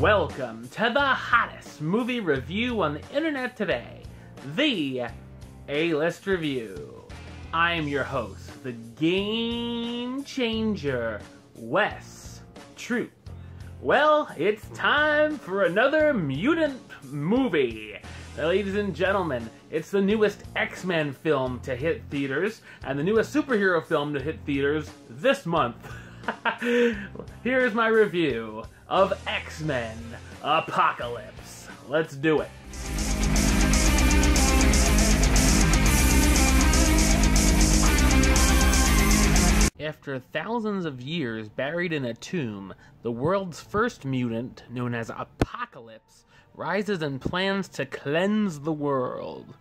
Welcome to the hottest movie review on the internet today, the A-List Review. I am your host, the game changer, Wes Troop. Well, it's time for another mutant movie. Ladies and gentlemen, it's the newest X-Men film to hit theaters, and the newest superhero film to hit theaters this month. Here's my review of X-Men Apocalypse. Let's do it. After thousands of years buried in a tomb, the world's first mutant, known as Apocalypse, rises and plans to cleanse the world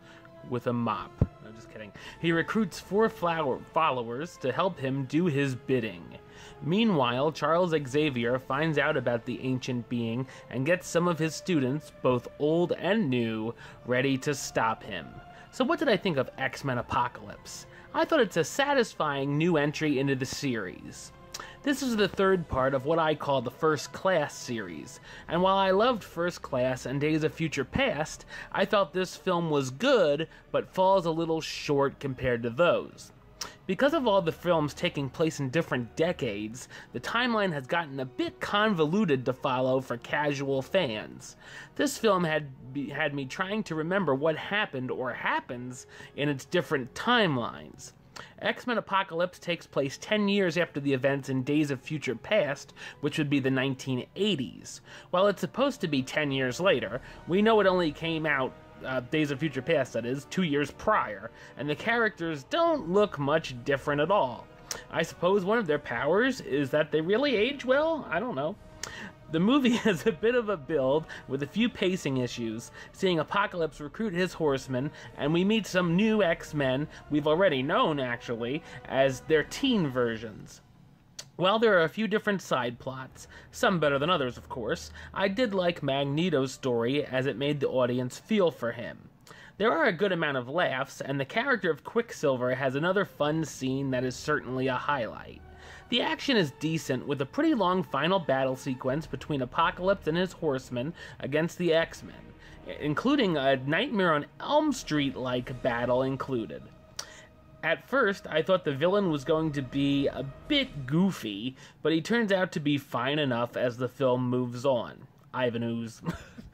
with a mop. No, just kidding. He recruits 4 followers to help him do his bidding. Meanwhile, Charles Xavier finds out about the ancient being and gets some of his students, both old and new, ready to stop him. So what did I think of X-Men Apocalypse? I thought it's a satisfying new entry into the series. This is the third part of what I call the First Class series, and while I loved First Class and Days of Future Past, I felt this film was good, but falls a little short compared to those. Because of all the films taking place in different decades, the timeline has gotten a bit convoluted to follow for casual fans. This film had me trying to remember what happened or happens in its different timelines. X-Men Apocalypse takes place 10 years after the events in Days of Future Past, which would be the 1980s. While it's supposed to be 10 years later, we know it only came out Days of Future Past, that is, 2 years prior, and the characters don't look much different at all. I suppose one of their powers is that they really age well? I don't know. The movie has a bit of a build with a few pacing issues, seeing Apocalypse recruit his horsemen, and we meet some new X-Men we've already known, actually, as their teen versions. While there are a few different side plots, some better than others of course, I did like Magneto's story as it made the audience feel for him. There are a good amount of laughs, and the character of Quicksilver has another fun scene that is certainly a highlight. The action is decent, with a pretty long final battle sequence between Apocalypse and his horsemen against the X-Men, including a Nightmare on Elm Street-like battle included. At first, I thought the villain was going to be a bit goofy, but he turns out to be fine enough as the film moves on. Ivan Ooze.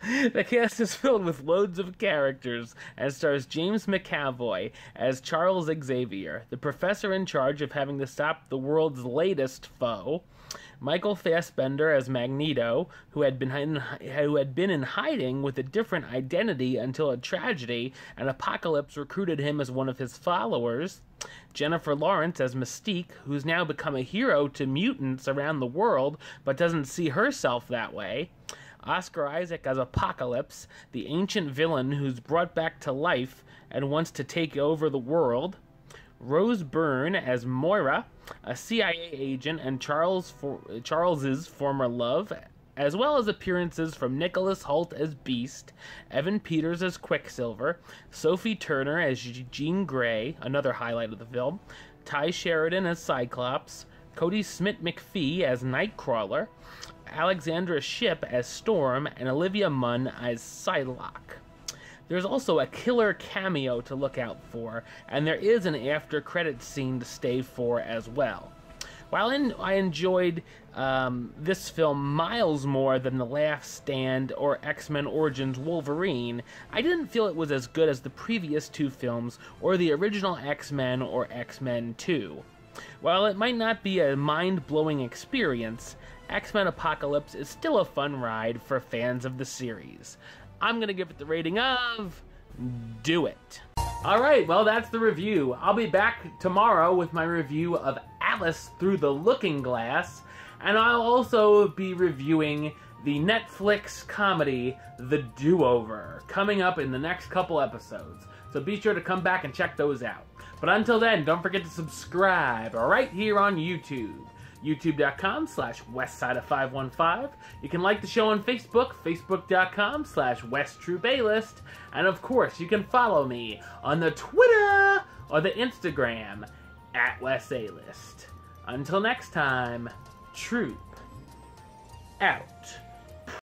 The cast is filled with loads of characters, and stars James McAvoy as Charles Xavier, the professor in charge of having to stop the world's latest foe, Michael Fassbender as Magneto, who had been in hiding with a different identity until a tragedy and Apocalypse recruited him as one of his followers, Jennifer Lawrence as Mystique, who's now become a hero to mutants around the world but doesn't see herself that way, Oscar Isaac as Apocalypse, the ancient villain who's brought back to life and wants to take over the world, Rose Byrne as Moira, a CIA agent and Charles's former love, as well as appearances from Nicholas Hoult as Beast, Evan Peters as Quicksilver, Sophie Turner as Jean Grey, another highlight of the film, Ty Sheridan as Cyclops, Cody Smit-McPhee as Nightcrawler, Alexandra Shipp as Storm, and Olivia Munn as Psylocke. There's also a killer cameo to look out for, and there is an after-credits scene to stay for as well. While I enjoyed this film miles more than The Last Stand or X-Men Origins Wolverine, I didn't feel it was as good as the previous 2 films or the original X-Men or X-Men 2. While it might not be a mind-blowing experience, X-Men Apocalypse is still a fun ride for fans of the series. I'm gonna give it the rating of do it. Alright, well that's the review. I'll be back tomorrow with my review of Alice Through the Looking Glass, and I'll also be reviewing the Netflix comedy The Do-Over, coming up in the next couple episodes. So be sure to come back and check those out. But until then, don't forget to subscribe right here on YouTube. youtube.com/westside515. You can like the show on Facebook, facebook.com/WestTrueBaylist. And of course, you can follow me on the Twitter or the Instagram @WesAList. Until next time, Troop out.